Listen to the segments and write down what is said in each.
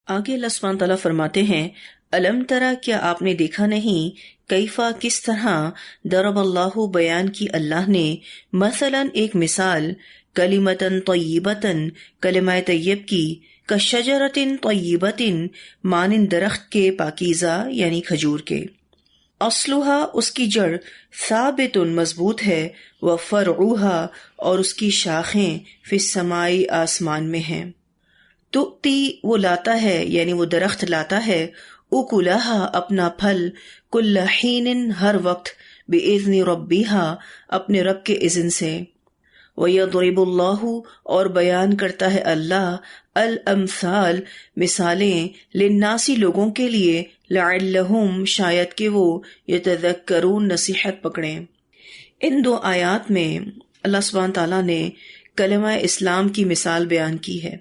آگے اللہ سبحانہ تعالیٰ فرماتے ہیں، الم ترا، کیا آپ نے دیکھا نہیں، کیفا کس طرح، ضرب اللہ بیان کی اللہ نے، مثلاً ایک مثال، کلمتن طیبتن کلمہ طیب کی، کشجرتن طیبتن مانند درخت کے پاکیزہ یعنی کھجور کے، اصلھا اس کی جڑ، ثابت مضبوط ہے، وفرعھا اور اس کی شاخیں، فی السماء آسمان میں ہیں، تؤتی وہ لاتا ہے یعنی وہ درخت لاتا ہے، اکلھا اپنا پھل، کل حین ہر وقت، باذن ربھا اپنے رب کے اذن سے، ویضرب اللہ اور بیان کرتا ہے اللہ، الامثال مثالیں، للناس لوگوں کے لیے، لعلہم شاید کہ وہ، یتذکرون نصیحت پکڑیں۔ ان دو آیات میں اللہ سبحانہ تعالیٰ نے کلمہ اسلام کی مثال بیان کی ہے۔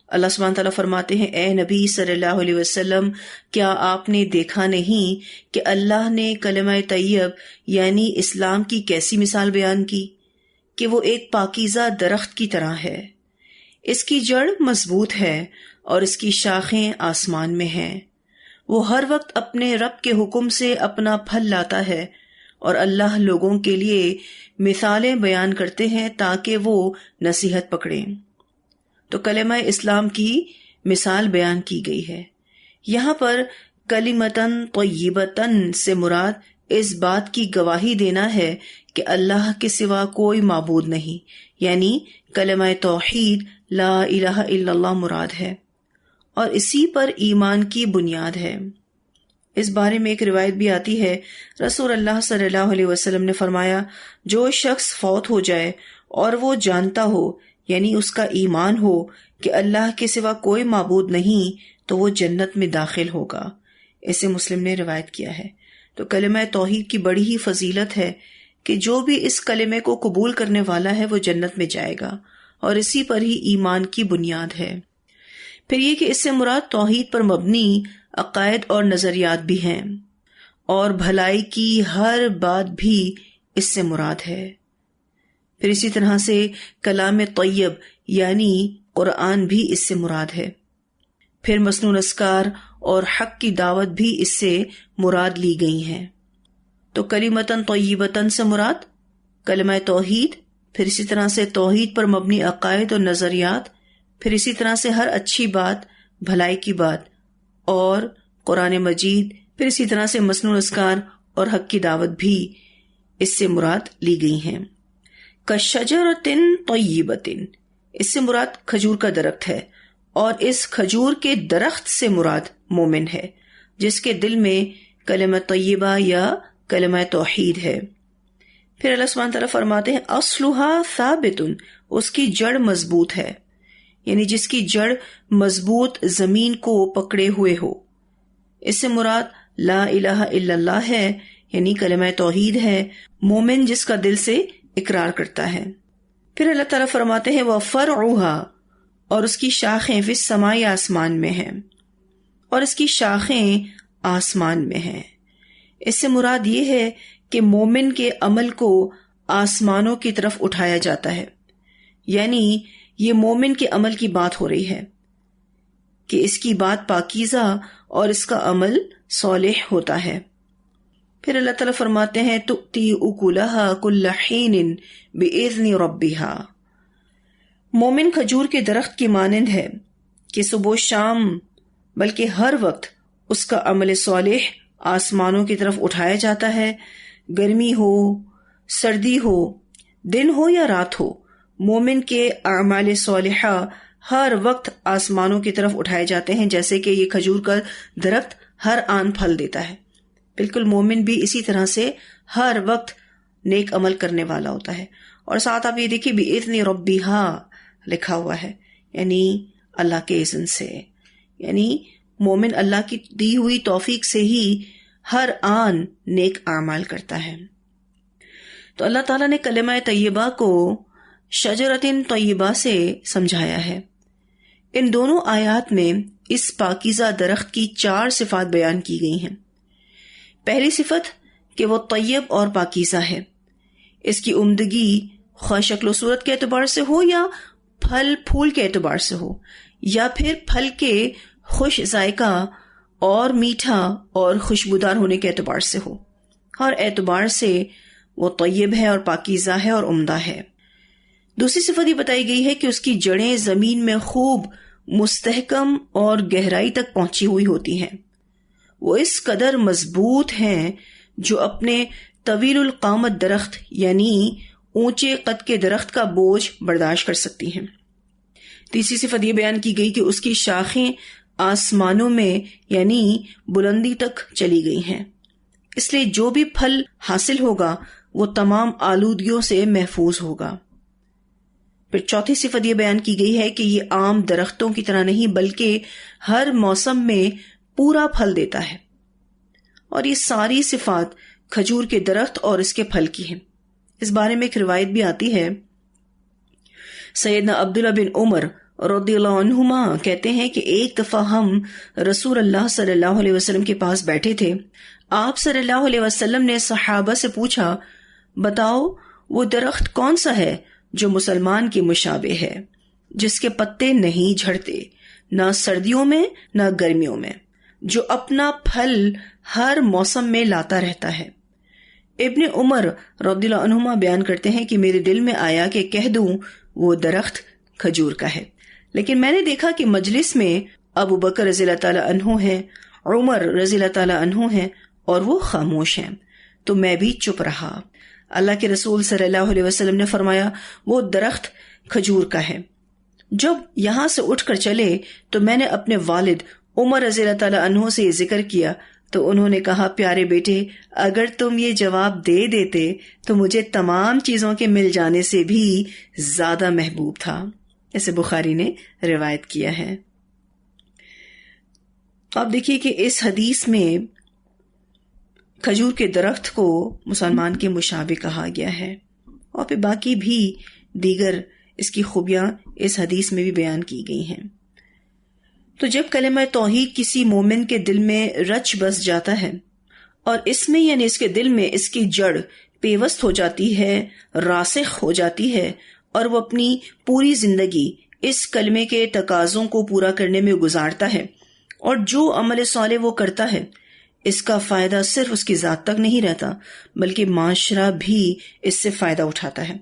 اللہ سبحانہ تعالیٰ فرماتے ہیں، اے نبی صلی اللہ علیہ وسلم، کیا آپ نے دیکھا نہیں کہ اللہ نے کلمہ طیب یعنی اسلام کی کیسی مثال بیان کی، کہ وہ ایک پاکیزہ درخت کی طرح ہے، اس کی جڑ مضبوط ہے اور اس کی شاخیں آسمان میں ہیں، وہ ہر وقت اپنے رب کے حکم سے اپنا پھل لاتا ہے، اور اللہ لوگوں کے لیے مثالیں بیان کرتے ہیں تاکہ وہ نصیحت پکڑیں۔ تو کلمہ اسلام کی مثال بیان کی گئی ہے۔ یہاں پر کلمتن طیبتن سے مراد اس بات کی گواہی دینا ہے کہ اللہ کے سوا کوئی معبود نہیں، یعنی کلمہ توحید لا الہ الا اللہ مراد ہے، اور اسی پر ایمان کی بنیاد ہے۔ اس بارے میں ایک روایت بھی آتی ہے، رسول اللہ صلی اللہ علیہ وسلم نے فرمایا، جو شخص فوت ہو جائے اور وہ جانتا ہو یعنی اس کا ایمان ہو کہ اللہ کے سوا کوئی معبود نہیں، تو وہ جنت میں داخل ہوگا۔ اسے مسلم نے روایت کیا ہے۔ تو کلمہ توحید کی بڑی ہی فضیلت ہے کہ جو بھی اس کلمے کو قبول کرنے والا ہے وہ جنت میں جائے گا، اور اسی پر ہی ایمان کی بنیاد ہے۔ پھر یہ کہ اس سے مراد توحید پر مبنی عقائد اور نظریات بھی ہیں، اور بھلائی کی ہر بات بھی اس سے مراد ہے۔ پھر اسی طرح سے کلام طیب یعنی قرآن بھی اس سے مراد ہے۔ پھر مسنون اذکار اور حق کی دعوت بھی اس سے مراد لی گئی ہیں۔ تو کلمتن طیبتن سے مراد کلمہ توحید، پھر اسی طرح سے توحید پر مبنی عقائد اور نظریات، پھر اسی طرح سے ہر اچھی بات، بھلائی کی بات، اور قرآن مجید، پھر اسی طرح سے مسنون اذکار اور حق کی دعوت بھی اس سے مراد لی گئی ہیں۔ کشجرتن طیبتن، اس سے مراد کھجور کا درخت ہے، اور اس کھجور کے درخت سے مراد مومن ہے، جس کے دل میں کلمہ طیبہ یا کلمہ توحید ہے۔ پھر اللہ سبحانہ تعالیٰ فرماتے ہیں، اصلھا ثابت، اس کی جڑ مضبوط ہے، یعنی جس کی جڑ مضبوط زمین کو پکڑے ہوئے ہو۔ اس سے مراد لا الہ الا اللہ ہے، یعنی کلمہ توحید ہے، مومن جس کا دل سے اقرار کرتا ہے۔ پھر اللہ تعالیٰ فرماتے ہیں، وفرعھا اور اس کی شاخیں، فی السماء آسمان میں ہیں، اور اس کی شاخیں آسمان میں ہیں۔ اس سے مراد یہ ہے کہ مومن کے عمل کو آسمانوں کی طرف اٹھایا جاتا ہے، یعنی یہ مومن کے عمل کی بات ہو رہی ہے کہ اس کی بات پاکیزہ اور اس کا عمل صالح ہوتا ہے۔ پھر اللہ تعالیٰ فرماتے ہیں، تؤتی اکلھا کل حین باذن ربھا، مومن کھجور کے درخت کی مانند ہے کہ صبح و شام بلکہ ہر وقت اس کا عمل صالح آسمانوں کی طرف اٹھایا جاتا ہے، گرمی ہو، سردی ہو، دن ہو یا رات ہو، مومن کے اعمال صالحہ ہر وقت آسمانوں کی طرف اٹھائے جاتے ہیں، جیسے کہ یہ کھجور کا درخت ہر آن پھل دیتا ہے۔ بالکل مومن بھی اسی طرح سے ہر وقت نیک عمل کرنے والا ہوتا ہے۔ اور ساتھ آپ یہ دیکھیے بِإِذْنِ رَبِّهَا لکھا ہوا ہے، یعنی اللہ کے اذن سے، یعنی مومن اللہ کی دی ہوئی توفیق سے ہی ہر آن نیک اعمال کرتا ہے۔ تو اللہ تعالیٰ نے کلمہ طیبہ کو شجرتن طیبہ سے سمجھایا ہے۔ ان دونوں آیات میں اس پاکیزہ درخت کی 4 صفات بیان کی گئی ہیں۔ پہلی صفت کہ وہ طیب اور پاکیزہ ہے، اس کی عمدگی خواہ شکل و صورت کے اعتبار سے ہو یا پھل پھول کے اعتبار سے ہو، یا پھر پھل کے خوش ذائقہ اور میٹھا اور خوشبودار ہونے کے اعتبار سے ہو. ہر اعتبار سے وہ طیب ہے اور پاکیزہ ہے اور عمدہ ہے. دوسری صفت یہ بتائی گئی ہے کہ اس کی جڑیں زمین میں خوب مستحکم اور گہرائی تک پہنچی ہوئی ہوتی ہیں. وہ اس قدر مضبوط ہیں جو اپنے طویل القامت درخت یعنی اونچے قد کے درخت کا بوجھ برداشت کر سکتی ہیں. تیسری صفت یہ بیان کی گئی کہ اس کی شاخیں آسمانوں میں یعنی بلندی تک چلی گئی ہیں، اس لیے جو بھی پھل حاصل ہوگا وہ تمام آلودگیوں سے محفوظ ہوگا. پھر چوتھی صفت یہ بیان کی گئی ہے کہ یہ عام درختوں کی طرح نہیں بلکہ ہر موسم میں پورا پھل دیتا ہے. اور یہ ساری صفات کھجور کے درخت اور اس کے پھل کی ہیں. اس بارے میں ایک روایت بھی آتی ہے. سیدنا عبداللہ بن عمر رضی اللہ عنہما کہتے ہیں کہ ایک دفعہ ہم رسول اللہ صلی اللہ علیہ وسلم کے پاس بیٹھے تھے. آپ صلی اللہ علیہ وسلم نے صحابہ سے پوچھا، بتاؤ وہ درخت کون سا ہے جو مسلمان کی مشابہ ہے، جس کے پتے نہیں جھڑتے نہ سردیوں میں نہ گرمیوں میں، جو اپنا پھل ہر موسم میں لاتا رہتا ہے. ابن عمر رضی اللہ عنہما بیان کرتے ہیں کہ میرے دل میں آیا کہ کہہ دوں وہ درخت کھجور کا ہے، لیکن میں نے دیکھا کہ مجلس میں ابو بکر رضی اللہ تعالی عنہ ہے، عمر رضی اللہ تعالی عنہ ہے اور وہ خاموش ہیں، تو میں بھی چپ رہا. اللہ کے رسول صلی اللہ علیہ وسلم نے فرمایا، وہ درخت کھجور کا ہے. جب یہاں سے اٹھ کر چلے تو میں نے اپنے والد عمر رضی اللہ تعالی عنہ سے یہ ذکر کیا تو انہوں نے کہا، پیارے بیٹے، اگر تم یہ جواب دے دیتے تو مجھے تمام چیزوں کے مل جانے سے بھی زیادہ محبوب تھا. اسے بخاری نے روایت کیا ہے. آپ دیکھیے کہ اس حدیث میں کھجور کے درخت کو مسلمان کے مشابہ کہا گیا ہے، اور پھر باقی بھی دیگر اس کی خوبیاں اس حدیث میں بھی بیان کی گئی ہیں. تو جب کلمہ توحید کسی مومن کے دل میں رچ بس جاتا ہے اور اس میں یعنی اس کے دل میں اس کی جڑ پیوست ہو جاتی ہے، راسخ ہو جاتی ہے، اور وہ اپنی پوری زندگی اس کلمے کے تقاضوں کو پورا کرنے میں گزارتا ہے، اور جو عمل صالح وہ کرتا ہے اس کا فائدہ صرف اس کی ذات تک نہیں رہتا بلکہ معاشرہ بھی اس سے فائدہ اٹھاتا ہے.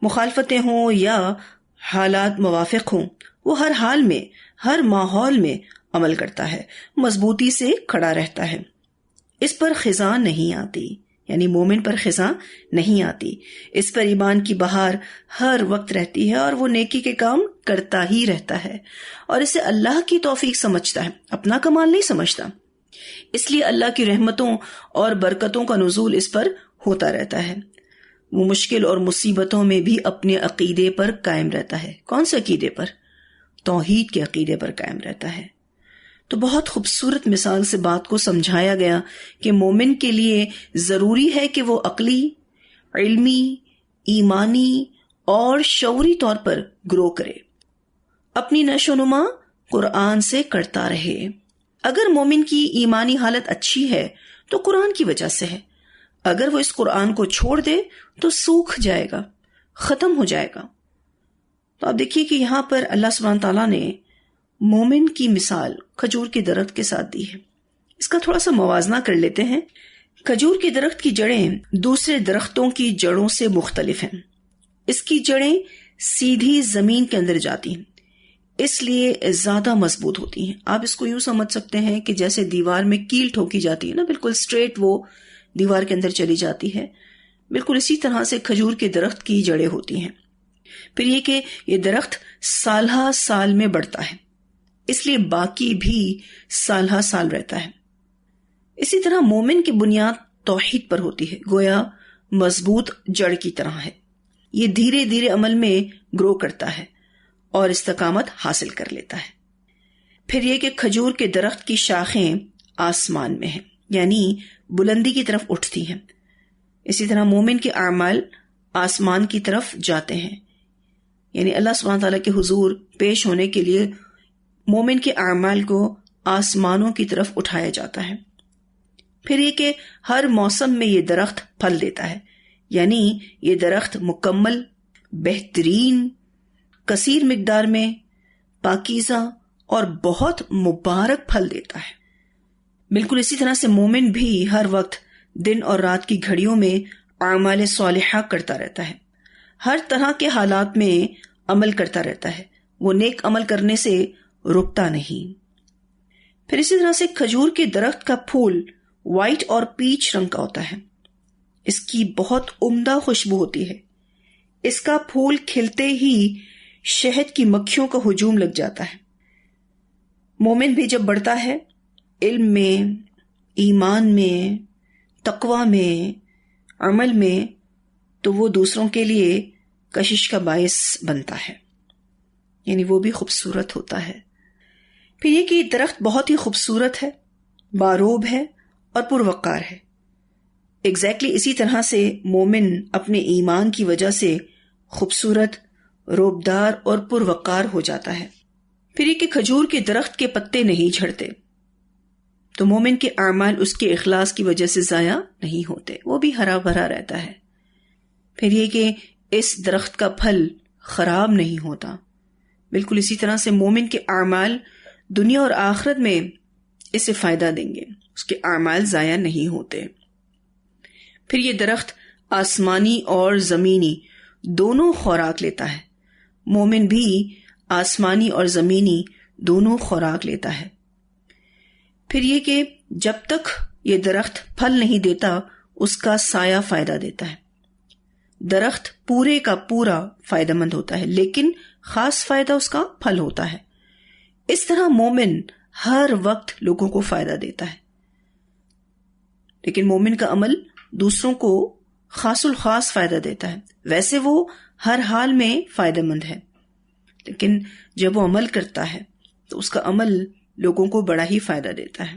مخالفتیں ہوں یا حالات موافق ہوں، وہ ہر حال میں ہر ماحول میں عمل کرتا ہے، مضبوطی سے کھڑا رہتا ہے. اس پر خزاں نہیں آتی، یعنی مومن پر خزاں نہیں آتی. اس پر ایمان کی بہار ہر وقت رہتی ہے اور وہ نیکی کے کام کرتا ہی رہتا ہے، اور اسے اللہ کی توفیق سمجھتا ہے، اپنا کمال نہیں سمجھتا. اس لیے اللہ کی رحمتوں اور برکتوں کا نزول اس پر ہوتا رہتا ہے. وہ مشکل اور مصیبتوں میں بھی اپنے عقیدے پر قائم رہتا ہے. کون سے عقیدے پر؟ توحید کے عقیدے پر قائم رہتا ہے. تو بہت خوبصورت مثال سے بات کو سمجھایا گیا کہ مومن کے لیے ضروری ہے کہ وہ عقلی، علمی، ایمانی اور شعوری طور پر گرو کرے، اپنی نشو و نما قرآن سے کرتا رہے. اگر مومن کی ایمانی حالت اچھی ہے تو قرآن کی وجہ سے ہے، اگر وہ اس قرآن کو چھوڑ دے تو سوکھ جائے گا، ختم ہو جائے گا. تو آپ دیکھیے کہ یہاں پر اللہ سبحانہ تعالیٰ نے مومن کی مثال کھجور کے درخت کے ساتھ دی ہے. اس کا تھوڑا سا موازنہ کر لیتے ہیں. کھجور کے درخت کی جڑیں دوسرے درختوں کی جڑوں سے مختلف ہیں. اس کی جڑیں سیدھی زمین کے اندر جاتی ہیں، اس لیے زیادہ مضبوط ہوتی ہیں. آپ اس کو یوں سمجھ سکتے ہیں کہ جیسے دیوار میں کیل ٹھوکی جاتی ہے نا، بالکل سٹریٹ وہ دیوار کے اندر چلی جاتی ہے، بالکل اسی طرح سے کھجور کے درخت کی جڑیں ہوتی ہیں. پھر یہ کہ یہ درخت سالہ سال میں بڑھتا ہے، اس لیے باقی بھی سالہ سال رہتا ہے. اسی طرح مومن کی بنیاد توحید پر ہوتی ہے، گویا مضبوط جڑ کی طرح ہے. یہ دھیرے دھیرے عمل میں گرو کرتا ہے اور استقامت حاصل کر لیتا ہے. پھر یہ کہ کھجور کے درخت کی شاخیں آسمان میں ہیں، یعنی بلندی کی طرف اٹھتی ہیں. اسی طرح مومن کے اعمال آسمان کی طرف جاتے ہیں، یعنی اللہ سبحانہ تعالیٰ کے حضور پیش ہونے کے لیے مومن کے اعمال کو آسمانوں کی طرف اٹھایا جاتا ہے. پھر یہ کہ ہر موسم میں یہ درخت پھل دیتا ہے، یعنی یہ درخت مکمل، بہترین، کثیر مقدار میں، پاکیزہ اور بہت مبارک پھل دیتا ہے۔ بالکل اسی طرح سے مومن بھی ہر وقت دن اور رات کی گھڑیوں میں اعمال صالحہ کرتا رہتا ہے، ہر طرح کے حالات میں عمل کرتا رہتا ہے، وہ نیک عمل کرنے سے رکتا نہیں۔ پھر اسی طرح سے کھجور کے درخت کا پھول وائٹ اور پیچ رنگ کا ہوتا ہے، اس کی بہت عمدہ خوشبو ہوتی ہے، اس کا پھول کھلتے ہی شہد کی مکھیوں کا ہجوم لگ جاتا ہے۔ مومن بھی جب بڑھتا ہے علم میں، ایمان میں، تقوی میں، عمل میں، تو وہ دوسروں کے لیے کشش کا باعث بنتا ہے، یعنی وہ بھی خوبصورت ہوتا ہے۔ پھر یہ کہ درخت بہت ہی خوبصورت ہے، باروب ہے اور پروقار ہے۔ ایگزیکٹلی اسی طرح سے مومن اپنے ایمان کی وجہ سے خوبصورت، روبدار اور پروقار ہو جاتا ہے۔ پھر یہ کہ کھجور کے درخت کے پتے نہیں جھڑتے، تو مومن کے اعمال اس کے اخلاص کی وجہ سے ضائع نہیں ہوتے، وہ بھی ہرا بھرا رہتا ہے۔ پھر یہ کہ اس درخت کا پھل خراب نہیں ہوتا، بالکل اسی طرح سے مومن کے اعمال دنیا اور آخرت میں اسے فائدہ دیں گے، اس کے اعمال ضائع نہیں ہوتے۔ پھر یہ درخت آسمانی اور زمینی دونوں خوراک لیتا ہے، مومن بھی آسمانی اور زمینی دونوں خوراک لیتا ہے۔ پھر یہ کہ جب تک یہ درخت پھل نہیں دیتا اس کا سایہ فائدہ دیتا ہے۔ درخت پورے کا پورا فائدہ مند ہوتا ہے، لیکن خاص فائدہ اس کا پھل ہوتا ہے۔ اس طرح مومن ہر وقت لوگوں کو فائدہ دیتا ہے، لیکن مومن کا عمل دوسروں کو خاص الخاص فائدہ دیتا ہے۔ ویسے وہ ہر حال میں فائدہ مند ہے، لیکن جب وہ عمل کرتا ہے تو اس کا عمل لوگوں کو بڑا ہی فائدہ دیتا ہے۔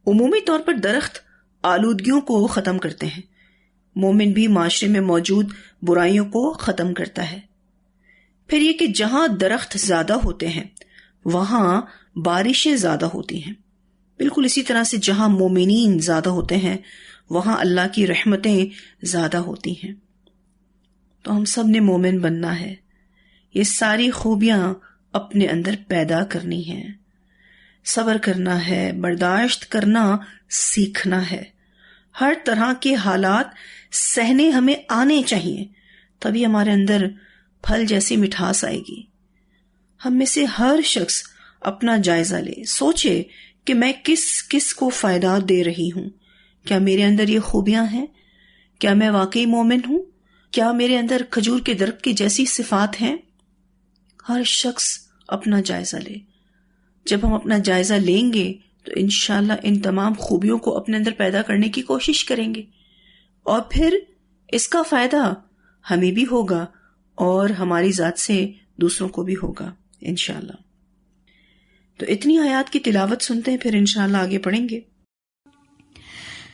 عمومی طور پر درخت آلودگیوں کو ختم کرتے ہیں، مومن بھی معاشرے میں موجود برائیوں کو ختم کرتا ہے۔ پھر یہ کہ جہاں درخت زیادہ ہوتے ہیں وہاں بارشیں زیادہ ہوتی ہیں، بالکل اسی طرح سے جہاں مومنین زیادہ ہوتے ہیں وہاں اللہ کی رحمتیں زیادہ ہوتی ہیں۔ تو ہم سب نے مومن بننا ہے، یہ ساری خوبیاں اپنے اندر پیدا کرنی ہیں، صبر کرنا ہے، برداشت کرنا سیکھنا ہے، ہر طرح کے حالات سہنے ہمیں آنے چاہیے، تبھی ہمارے اندر پھل جیسی مٹھاس آئے گی۔ ہم میں سے ہر شخص اپنا جائزہ لے، سوچے کہ میں کس کس کو فائدہ دے رہی ہوں، کیا میرے اندر یہ خوبیاں ہیں، کیا میں واقعی مومن ہوں، کیا میرے اندر کھجور کے درخت کی جیسی صفات ہیں۔ ہر شخص اپنا جائزہ لے، جب ہم اپنا جائزہ لیں گے تو انشاءاللہ ان تمام خوبیوں کو اپنے اندر پیدا کرنے کی کوشش کریں گے، اور پھر اس کا فائدہ ہمیں بھی ہوگا اور ہماری ذات سے دوسروں کو بھی ہوگا انشاءاللہ۔ تو اتنی آیات کی تلاوت سنتے ہیں، پھر انشاءاللہ آگے پڑھیں گے۔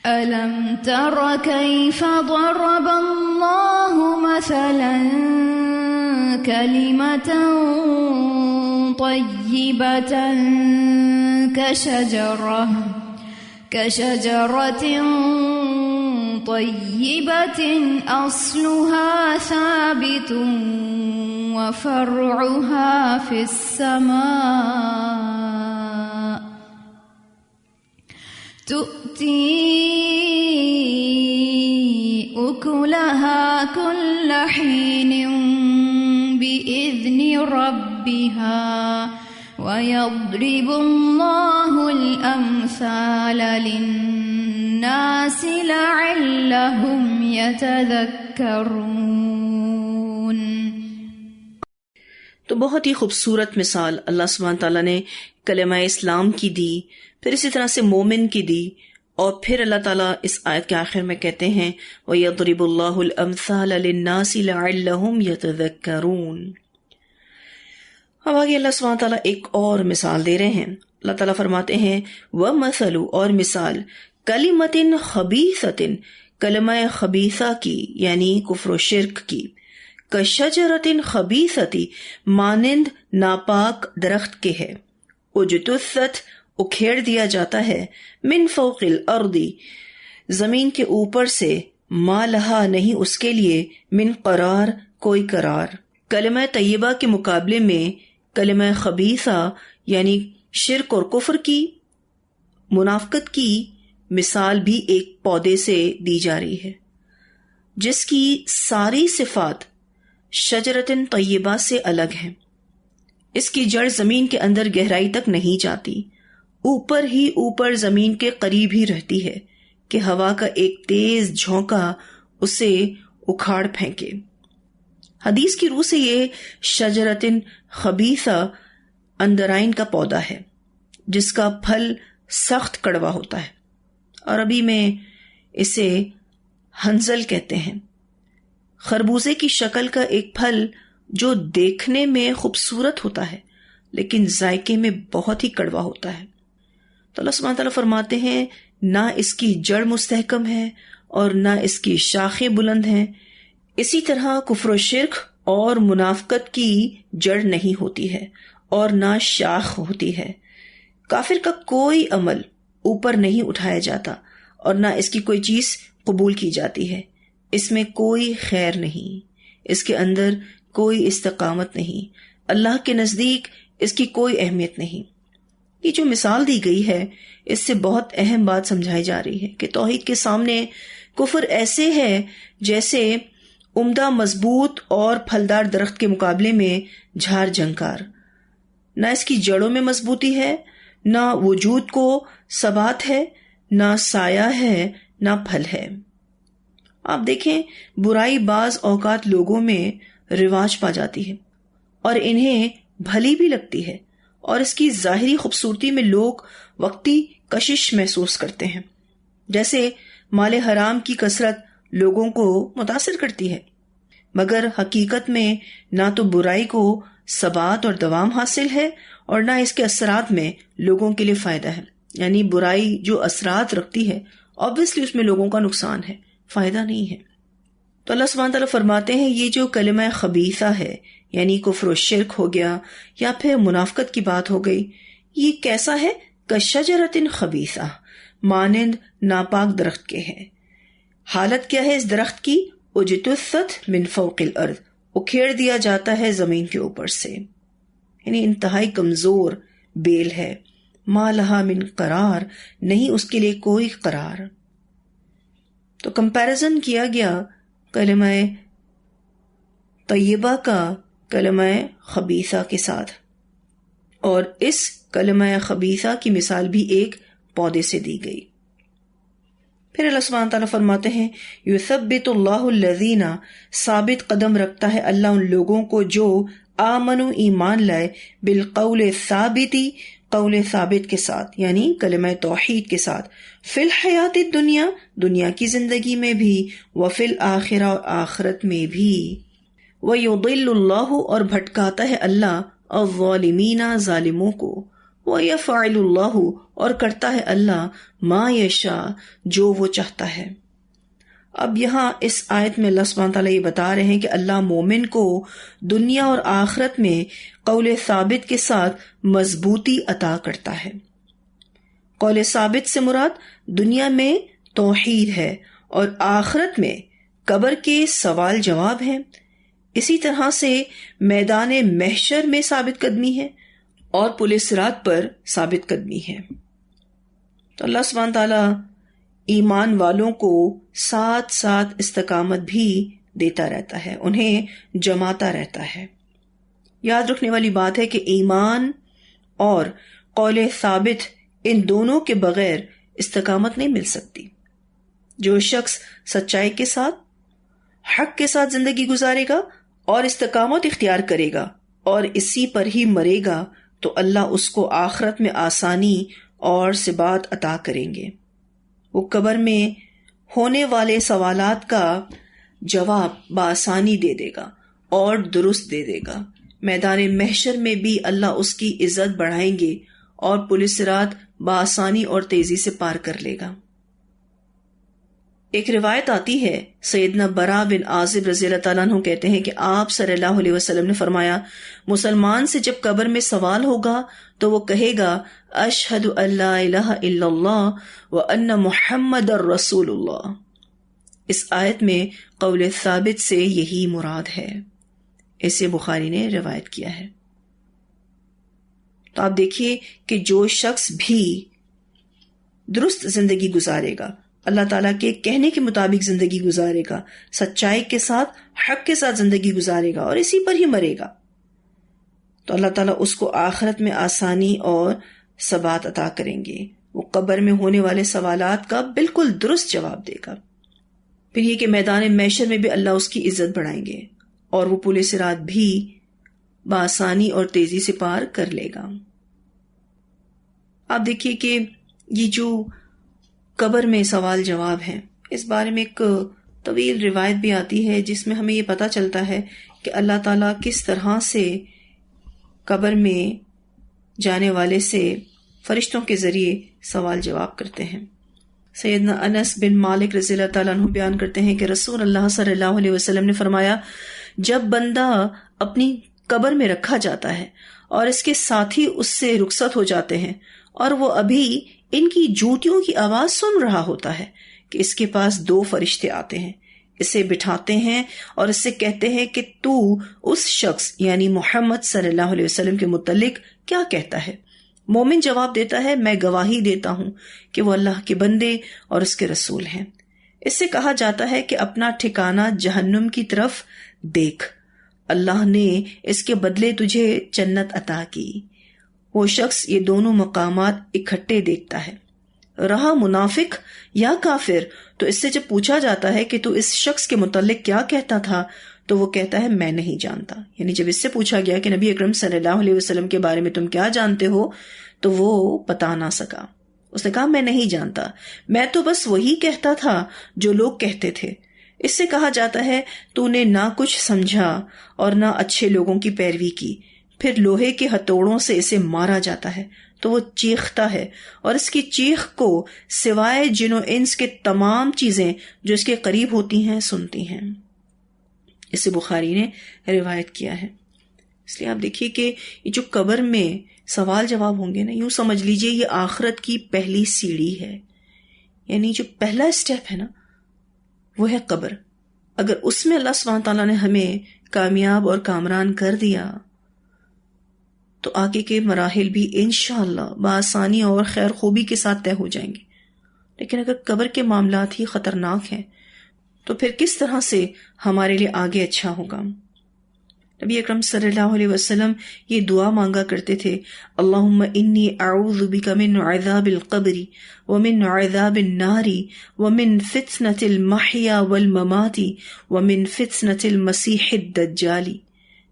أَلَمْ تَرَ كَيْفَ ضَرَبَ اللَّهُ مَثَلًا كَلِمَةً طَيِّبَةً كَشَجَرَةٍ طَيِّبَةٍ أَصْلُهَا ثَابِتٌ وَفَرْعُهَا فِي السَّمَاءِ تُؤْتِي أُكُلَهَا كُلَّ حِينٍ بِإِذْنِ رَبِّهَا وَيَضْرِبُ اللَّهُ الْأَمْثَالَ لِلنَّاسِ لَعَلَّهُمْ يَتَذَكَّرُونَ۔ تو بہت ہی خوبصورت مثال اللہ سبحانہ تعالیٰ نے کلمہ اسلام کی دی، پھر اسی طرح سے مومن کی دی، اور پھر اللہ تعالیٰ اس آیت کے آخر میں کہتے ہیں وَيَضْرِبُ اللَّهُ الْأَمْثَالَ لِلنَّاسِ لَعَلَّهُمْ يَتَذَكَّرُونَ۔ اب آگے اللہ سبحانہ تعالیٰ ایک اور مثال دے رہے ہیں۔ اللہ تعالیٰ فرماتے ہیں وَمَثَلُ، اور مثال، کَلِمَةٍ خَبِیثَةٍ، کلمہ خبیثہ کی یعنی کفر و شرک کی، کَشَجَرَةٍ خَبِیثَةٍ، مانند ناپاک درخت کے ہے، اُجْتُثَّتْ، اکھیڑ دیا جاتا ہے، من فوق الارض، زمین کے اوپر سے، ما لہا، نہیں اس کے لیے، من قرار، کوئی قرار۔ کلمہ طیبہ کے مقابلے میں کلمہ خبیثہ یعنی شرک اور کفر کی، منافقت کی مثال بھی ایک پودے سے دی جا رہی ہے جس کی ساری صفات شجرتن طیبہ سے الگ ہیں۔ اس کی جڑ زمین کے اندر گہرائی تک نہیں جاتی، اوپر ہی اوپر زمین کے قریب ہی رہتی ہے کہ ہوا کا ایک تیز جھونکا اسے اکھاڑ پھینکے۔ حدیث کی روح سے یہ شجرتن خبیثہ اندرائن کا پودا ہے جس کا پھل سخت کڑوا ہوتا ہے، عربی میں اسے ہنزل کہتے ہیں۔ خربوزے کی شکل کا ایک پھل جو دیکھنے میں خوبصورت ہوتا ہے لیکن ذائقے میں بہت ہی کڑوا ہوتا ہے۔ تو اللہ سبحانہ تعالیٰ فرماتے ہیں نہ اس کی جڑ مستحکم ہے اور نہ اس کی شاخیں بلند ہیں۔ اسی طرح کفر و شرک اور منافقت کی جڑ نہیں ہوتی ہے اور نہ شاخ ہوتی ہے۔ کافر کا کوئی عمل اوپر نہیں اٹھایا جاتا اور نہ اس کی کوئی چیز قبول کی جاتی ہے۔ اس میں کوئی خیر نہیں، اس کے اندر کوئی استقامت نہیں، اللہ کے نزدیک اس کی کوئی اہمیت نہیں۔ یہ جو مثال دی گئی ہے اس سے بہت اہم بات سمجھائی جا رہی ہے کہ توحید کے سامنے کفر ایسے ہے جیسے عمدہ مضبوط اور پھلدار درخت کے مقابلے میں جھاڑ جھنکار۔ نہ اس کی جڑوں میں مضبوطی ہے، نہ وجود کو ثبات ہے، نہ سایہ ہے، نہ پھل ہے۔ آپ دیکھیں برائی بعض اوقات لوگوں میں رواج پا جاتی ہے اور انہیں بھلی بھی لگتی ہے، اور اس کی ظاہری خوبصورتی میں لوگ وقتی کشش محسوس کرتے ہیں، جیسے مال حرام کی کثرت لوگوں کو متاثر کرتی ہے، مگر حقیقت میں نہ تو برائی کو ثبات اور دوام حاصل ہے اور نہ اس کے اثرات میں لوگوں کے لیے فائدہ ہے۔ یعنی برائی جو اثرات رکھتی ہے obviously اس میں لوگوں کا نقصان ہے، فائدہ نہیں ہے۔ تو اللہ سبحانہ تعالیٰ فرماتے ہیں یہ جو کلمہ خبیثہ ہے یعنی کفر و شرک ہو گیا یا پھر منافقت کی بات ہو گئی، یہ کیسا ہے؟ کشجرۃ خبیثہ، مانند ناپاک درخت کے ہے۔ حالت کیا ہے اس درخت کی؟ اجتثت من فوق الارض، اکھیڑ دیا جاتا ہے زمین کے اوپر سے، یعنی انتہائی کمزور بیل ہے۔ ما لہا من قرار، نہیں اس کے لیے کوئی قرار۔ تو کمپیریزن کیا گیا کلمہ طیبہ کا کلمہ خبیثہ کے ساتھ، اور اس کلمہ خبیثہ کی مثال بھی ایک پودے سے دی گئی۔ پھر اللہ سبحانہ تعالیٰ فرماتے ہیں یثبت اللہ الذین، ثابت قدم رکھتا ہے اللہ ان لوگوں کو جو آمنوا ایمان لائے، بالقول ثابتی، قول ثابت کے ساتھ یعنی کلمہ توحید کے ساتھ، فی الحیات الدنیا، دنیا کی زندگی میں بھی، وفی الآخرہ، اور آخرت میں بھی، ویضل اللہ، اور بھٹکاتا ہے اللہ الظالمین، ظالموں کو، ویفعل اللہ، اور کرتا ہے اللہ ما یشاء، جو وہ چاہتا ہے۔ اب یہاں اس آیت میں اللہ سبحانہ تعالیٰ یہ بتا رہے ہیں کہ اللہ مومن کو دنیا اور آخرت میں قول ثابت کے ساتھ مضبوطی عطا کرتا ہے۔ قول ثابت سے مراد دنیا میں توحید ہے اور آخرت میں قبر کے سوال جواب ہیں۔ اسی طرح سے میدان محشر میں ثابت قدمی ہے اور پل صراط پر ثابت قدمی ہے۔ تو اللہ سبحانہ تعالیٰ ایمان والوں کو ساتھ ساتھ استقامت بھی دیتا رہتا ہے، انہیں جماتا رہتا ہے۔ یاد رکھنے والی بات ہے کہ ایمان اور قول ثابت ان دونوں کے بغیر استقامت نہیں مل سکتی۔ جو شخص سچائی کے ساتھ، حق کے ساتھ زندگی گزارے گا اور استقامت اختیار کرے گا اور اسی پر ہی مرے گا تو اللہ اس کو آخرت میں آسانی اور ثبات عطا کریں گے۔ وہ قبر میں ہونے والے سوالات کا جواب بآسانی دے دے گا اور درست دے دے گا۔ میدان محشر میں بھی اللہ اس کی عزت بڑھائیں گے اور پل صراط بآسانی اور تیزی سے پار کر لے گا۔ ایک روایت آتی ہے، سیدنا برا بن عازب رضی اللہ تعالیٰ عنہ کہتے ہیں کہ آپ صلی اللہ علیہ وسلم نے فرمایا، مسلمان سے جب قبر میں سوال ہوگا تو وہ کہے گا اشہد ان لا الہ الا اللہ وان محمد رسول اللہ۔ اس آیت میں قول ثابت سے یہی مراد ہے، اسے بخاری نے روایت کیا ہے۔ تو آپ دیکھیے کہ جو شخص بھی درست زندگی گزارے گا، اللہ تعالیٰ کے کہنے کے مطابق زندگی گزارے گا، سچائی کے ساتھ حق کے ساتھ زندگی گزارے گا اور اسی پر ہی مرے گا، تو اللہ تعالیٰ اس کو آخرت میں آسانی اور ثبات عطا کریں گے. وہ قبر میں ہونے والے سوالات کا بالکل درست جواب دے گا. پھر یہ کہ میدان محشر میں بھی اللہ اس کی عزت بڑھائیں گے اور وہ پل صراط بھی بآسانی اور تیزی سے پار کر لے گا. آپ دیکھیے کہ یہ جو قبر میں سوال جواب ہیں، اس بارے میں ایک طویل روایت بھی آتی ہے جس میں ہمیں یہ پتہ چلتا ہے کہ اللہ تعالیٰ کس طرح سے قبر میں جانے والے سے فرشتوں کے ذریعے سوال جواب کرتے ہیں. سیدنا انس بن مالک رضی اللہ تعالیٰ عنہ بیان کرتے ہیں کہ رسول اللہ صلی اللہ علیہ وسلم نے فرمایا، جب بندہ اپنی قبر میں رکھا جاتا ہے اور اس کے ساتھی اس سے رخصت ہو جاتے ہیں اور وہ ابھی ان کی جوتیوں کی آواز سن رہا ہوتا ہے کہ اس کے پاس 2 فرشتے آتے ہیں، اسے بٹھاتے ہیں اور اس سے کہتے ہیں کہ تو اس شخص یعنی محمد صلی اللہ علیہ وسلم کے متعلق کیا کہتا ہے؟ مومن جواب دیتا ہے، میں گواہی دیتا ہوں کہ وہ اللہ کے بندے اور اس کے رسول ہیں. اس سے کہا جاتا ہے کہ اپنا ٹھکانہ جہنم کی طرف دیکھ، اللہ نے اس کے بدلے تجھے جنت عطا کی. وہ شخص یہ دونوں مقامات اکٹھے دیکھتا ہے. رہا منافق یا کافر، تو اس سے جب پوچھا جاتا ہے کہ تو اس شخص کے متعلق کیا کہتا تھا، تو وہ کہتا ہے میں نہیں جانتا. یعنی جب اس سے پوچھا گیا کہ نبی اکرم صلی اللہ علیہ وسلم کے بارے میں تم کیا جانتے ہو، تو وہ بتا نہ سکا. اس نے کہا میں نہیں جانتا، میں تو بس وہی کہتا تھا جو لوگ کہتے تھے. اس سے کہا جاتا ہے تو نے نہ کچھ سمجھا اور نہ اچھے لوگوں کی پیروی کی. پھر لوہے کے ہتھوڑوں سے اسے مارا جاتا ہے تو وہ چیختا ہے اور اس کی چیخ کو سوائے جن و انس کے تمام چیزیں جو اس کے قریب ہوتی ہیں سنتی ہیں. اسے بخاری نے روایت کیا ہے. اس لیے آپ دیکھیے کہ یہ جو قبر میں سوال جواب ہوں گے نا، یوں سمجھ لیجئے یہ آخرت کی پہلی سیڑھی ہے. یعنی جو پہلا اسٹیپ ہے نا وہ ہے قبر. اگر اس میں اللہ سبحانہ تعالیٰ نے ہمیں کامیاب اور کامران کر دیا تو آگے کے مراحل بھی انشاءاللہ بآسانی اور خیر خوبی کے ساتھ طے ہو جائیں گے. لیکن اگر قبر کے معاملات ہی خطرناک ہیں تو پھر کس طرح سے ہمارے لیے آگے اچھا ہوگا. نبی اکرم صلی اللہ علیہ وسلم یہ دعا مانگا کرتے تھے، اللہم انی اعوذ بک من عذاب القبر ومن عذاب النار ومن فتنة المحیا والممات ومن فتنة المسیح الدجال.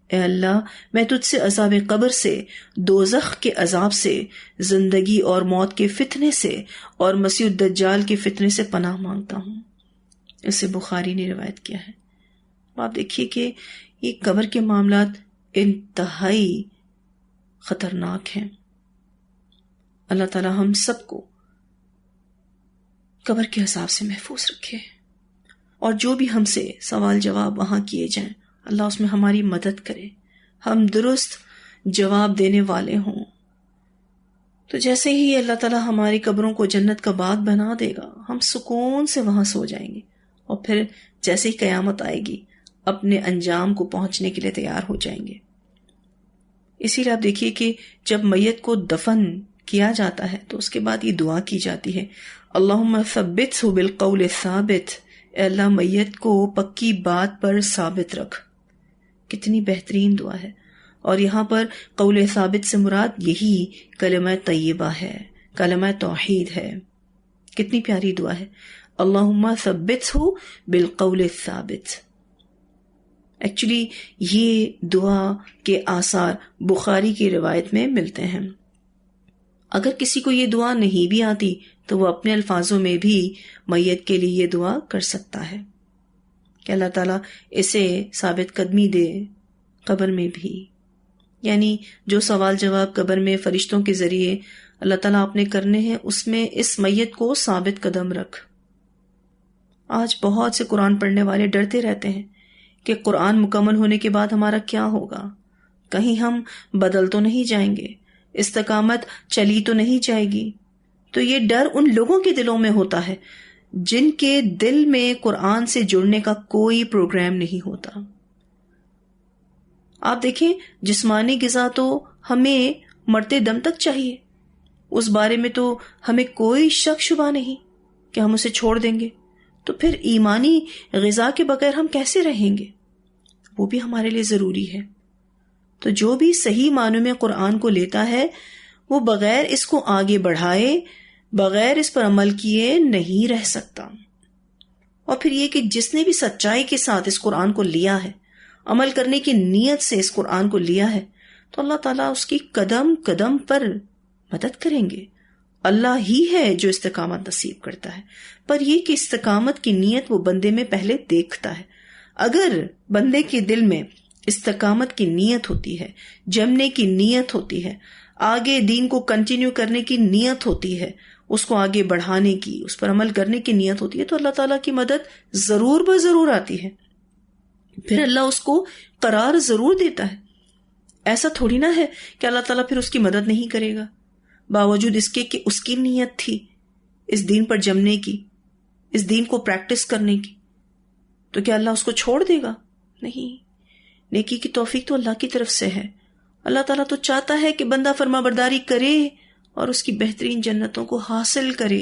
اے اللہ میں تجھ سے عذاب قبر سے، دوزخ کے عذاب سے، زندگی اور موت کے فتنے سے اور مسیح الدجال کے فتنے سے پناہ مانگتا ہوں. اسے بخاری نے روایت کیا ہے. آپ دیکھیے کہ یہ قبر کے معاملات انتہائی خطرناک ہیں. اللہ تعالی ہم سب کو قبر کے عذاب سے محفوظ رکھے اور جو بھی ہم سے سوال جواب وہاں کیے جائیں اللہ اس میں ہماری مدد کرے، ہم درست جواب دینے والے ہوں. تو جیسے ہی اللہ تعالیٰ ہماری قبروں کو جنت کا باغ بنا دے گا ہم سکون سے وہاں سو جائیں گے اور پھر جیسے ہی قیامت آئے گی اپنے انجام کو پہنچنے کے لیے تیار ہو جائیں گے. اسی لیے آپ دیکھیے کہ جب میت کو دفن کیا جاتا ہے تو اس کے بعد یہ دعا کی جاتی ہے، اللہم ثبتہ بالقول الثابت. اے اللہ میت کو پکی بات پر ثابت رکھ. کتنی بہترین دعا ہے. اور یہاں پر قول ثابت سے مراد یہی کلمہ طیبہ ہے، کلمہ توحید ہے. کتنی پیاری دعا ہے، اللہم ثبتہ بالقول الثابت. ایکچولی یہ دعا کے آثار بخاری کی روایت میں ملتے ہیں. اگر کسی کو یہ دعا نہیں بھی آتی تو وہ اپنے الفاظوں میں بھی میت کے لیے یہ دعا کر سکتا ہے کہ اللہ تعالیٰ اسے ثابت قدمی دے قبر میں بھی. یعنی جو سوال جواب قبر میں فرشتوں کے ذریعے اللہ تعالیٰ آپ نے کرنے ہیں اس میں اس میت کو ثابت قدم رکھ. آج بہت سے قرآن پڑھنے والے ڈرتے رہتے ہیں کہ قرآن مکمل ہونے کے بعد ہمارا کیا ہوگا، کہیں ہم بدل تو نہیں جائیں گے، استقامت چلی تو نہیں جائے گی. تو یہ ڈر ان لوگوں کے دلوں میں ہوتا ہے جن کے دل میں قرآن سے جڑنے کا کوئی پروگرام نہیں ہوتا. آپ دیکھیں جسمانی غذا تو ہمیں مرتے دم تک چاہیے، اس بارے میں تو ہمیں کوئی شک شبہ نہیں کہ ہم اسے چھوڑ دیں گے، تو پھر ایمانی غذا کے بغیر ہم کیسے رہیں گے؟ وہ بھی ہمارے لیے ضروری ہے۔ تو جو بھی صحیح معنوں میں قرآن کو لیتا ہے وہ بغیر اس کو آگے بڑھائے، بغیر اس پر عمل کیے نہیں رہ سکتا۔ اور پھر یہ کہ جس نے بھی سچائی کے ساتھ اس قرآن کو لیا ہے، عمل کرنے کی نیت سے اس قرآن کو لیا ہے، تو اللہ تعالیٰ اس کی قدم قدم پر مدد کریں گے۔ اللہ ہی ہے جو استقامت نصیب کرتا ہے، پر یہ کہ استقامت کی نیت وہ بندے میں پہلے دیکھتا ہے۔ اگر بندے کے دل میں استقامت کی نیت ہوتی ہے، جمنے کی نیت ہوتی ہے، آگے دین کو کنٹینیو کرنے کی نیت ہوتی ہے، اس کو آگے بڑھانے کی، اس پر عمل کرنے کی نیت ہوتی ہے، تو اللہ تعالیٰ کی مدد ضرور بضرور آتی ہے۔ پھر اللہ اس کو قرار ضرور دیتا ہے۔ ایسا تھوڑی نہ ہے کہ اللہ تعالیٰ پھر اس کی مدد نہیں کرے گا، باوجود اس کے کہ اس کی نیت تھی اس دین پر جمنے کی، اس دین کو پریکٹس کرنے کی، تو کیا اللہ اس کو چھوڑ دے گا؟ نہیں، نیکی کی توفیق تو اللہ کی طرف سے ہے۔ اللہ تعالیٰ تو چاہتا ہے کہ بندہ فرما برداری کرے اور اس کی بہترین جنتوں کو حاصل کرے۔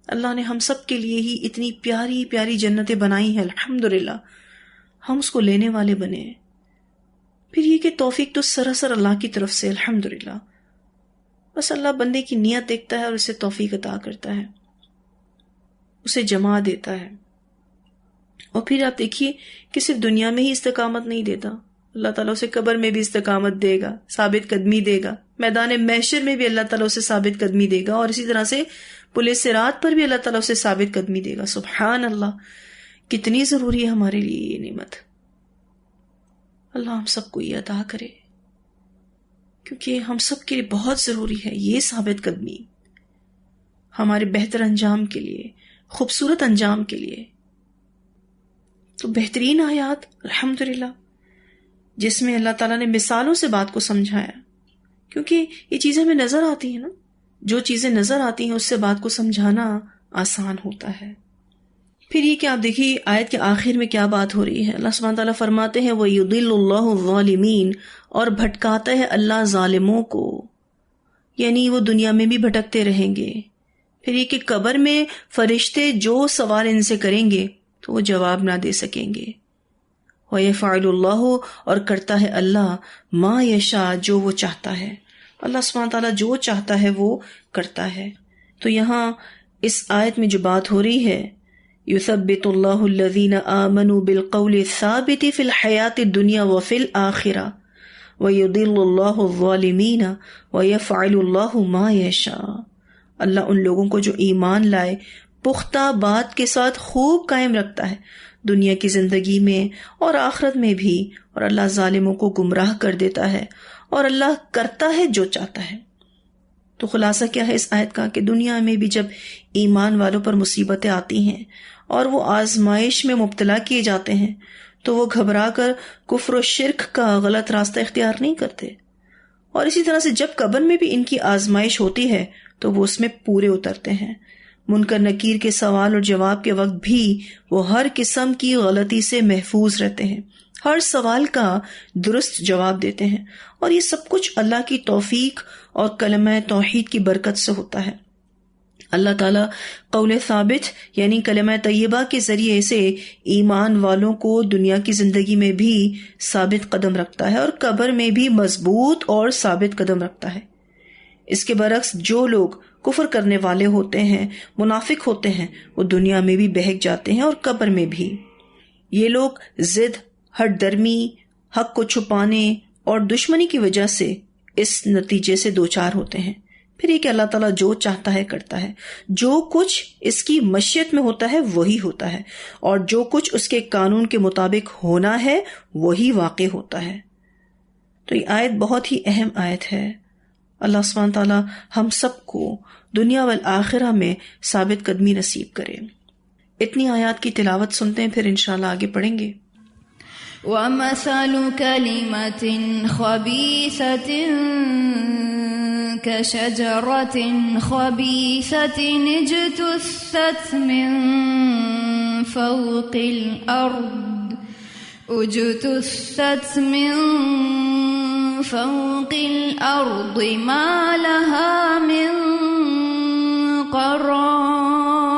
اللہ نے ہم سب کے لیے ہی اتنی پیاری پیاری جنتیں بنائی ہیں، الحمدللہ ہم اس کو لینے والے بنے۔ پھر یہ کہ توفیق تو سراسر اللہ کی طرف سے، الحمدللہ۔ بس اللہ بندے کی نیت دیکھتا ہے اور اسے توفیق عطا کرتا ہے، اسے جما دیتا ہے۔ اور پھر آپ دیکھیے کہ صرف دنیا میں ہی استقامت نہیں دیتا، اللہ تعالیٰ اسے قبر میں بھی استقامت دے گا، ثابت قدمی دے گا، میدان محشر میں بھی اللہ تعالیٰ اسے ثابت قدمی دے گا، اور اسی طرح سے پل صراط پر بھی اللہ تعالیٰ اسے ثابت قدمی دے گا۔ سبحان اللہ، کتنی ضروری ہے ہمارے لیے یہ نعمت۔ اللہ ہم سب کو یہ عطا کرے، کیونکہ ہم سب کے لیے بہت ضروری ہے یہ ثابت قدمی، ہمارے بہتر انجام کے لیے، خوبصورت انجام کے لیے۔ تو بہترین آیات الحمدللہ جس میں اللہ تعالیٰ نے مثالوں سے بات کو سمجھایا، کیونکہ یہ چیزیں ہمیں نظر آتی ہیں نا، جو چیزیں نظر آتی ہیں اس سے بات کو سمجھانا آسان ہوتا ہے۔ پھر یہ کہ آپ دیکھیے آیت کے آخر میں کیا بات ہو رہی ہے۔ اللہ سبحانہ تعالیٰ فرماتے ہیں وَيُضِلُّ اللَّهُ الظَّالِمِينَ، اور بھٹکاتا ہے اللہ ظالموں کو، یعنی وہ دنیا میں بھی بھٹکتے رہیں گے۔ پھر یہ کہ قبر میں فرشتے جو سوال ان سے کریں گے تو وہ جواب نہ دے سکیں گے۔ وَيَفْعَلُ اللَّهُ، اور کرتا ہے اللہ ما یشاء، جو وہ چاہتا ہے۔ اللہ سبحانہ تعالیٰ جو چاہتا ہے وہ کرتا ہے۔ تو یہاں اس آیت میں جو بات ہو رہی ہے یثبت اللہ الذین آمنوا بالقول الثابت فی الحیات الدنیا وفی الآخرہ ویضل اللہ الظالمین ویفعل اللہ ما یشاء۔ اللہ ان لوگوں کو جو ایمان لائے پختہ بات کے ساتھ خوب قائم رکھتا ہے دنیا کی زندگی میں اور آخرت میں بھی، اور اللہ ظالموں کو گمراہ کر دیتا ہے، اور اللہ کرتا ہے جو چاہتا ہے۔ تو خلاصہ کیا ہے اس آیت کا کہ دنیا میں بھی جب ایمان والوں پر مصیبتیں آتی ہیں اور وہ آزمائش میں مبتلا کیے جاتے ہیں تو وہ گھبرا کر کفر و شرک کا غلط راستہ اختیار نہیں کرتے، اور اسی طرح سے جب قبر میں بھی ان کی آزمائش ہوتی ہے تو وہ اس میں پورے اترتے ہیں۔ منکر نکیر کے سوال اور جواب کے وقت بھی وہ ہر قسم کی غلطی سے محفوظ رہتے ہیں، ہر سوال کا درست جواب دیتے ہیں، اور یہ سب کچھ اللہ کی توفیق اور کلمہ توحید کی برکت سے ہوتا ہے۔ اللہ تعالیٰ قول ثابت یعنی کلمہ طیبہ کے ذریعے سے ایمان والوں کو دنیا کی زندگی میں بھی ثابت قدم رکھتا ہے اور قبر میں بھی مضبوط اور ثابت قدم رکھتا ہے۔ اس کے برعکس جو لوگ کفر کرنے والے ہوتے ہیں، منافق ہوتے ہیں، وہ دنیا میں بھی بہک جاتے ہیں اور قبر میں بھی۔ یہ لوگ ضد، ہٹ درمی، حق کو چھپانے اور دشمنی کی وجہ سے اس نتیجے سے دوچار ہوتے ہیں۔ پھر یہ کہ اللہ تعالیٰ جو چاہتا ہے کرتا ہے، جو کچھ اس کی مشیت میں ہوتا ہے وہی ہوتا ہے، اور جو کچھ اس کے قانون کے مطابق ہونا ہے وہی واقع ہوتا ہے۔ تو یہ آیت بہت ہی اہم آیت ہے۔ اللہ سبحانہ تعالیٰ ہم سب کو دنیا والآخرہ میں ثابت قدمی نصیب کرے۔ اتنی آیات کی تلاوت سنتے ہیں، پھر انشاءاللہ آگے پڑھیں گے۔ وَمَثَلُ كَلِمَةٍ خَبِيثَةٍ كَشَجَرَةٍ خَبِيثَةٍ اجْتُثَّتْ مِنْ فوق الأرض ما لها من قرار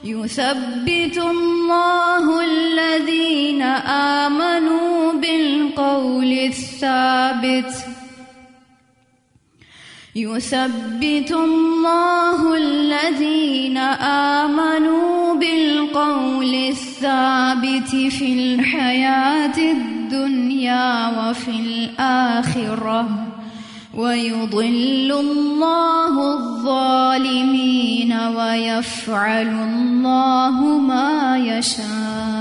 يثبت الله الذين آمنوا بالقول الثابت يثبت الله الذين آمنوا بالقول الثابت في الحياة الدنيا وفي الآخرة ويضل الله الظالمين ويفعل الله ما يشاء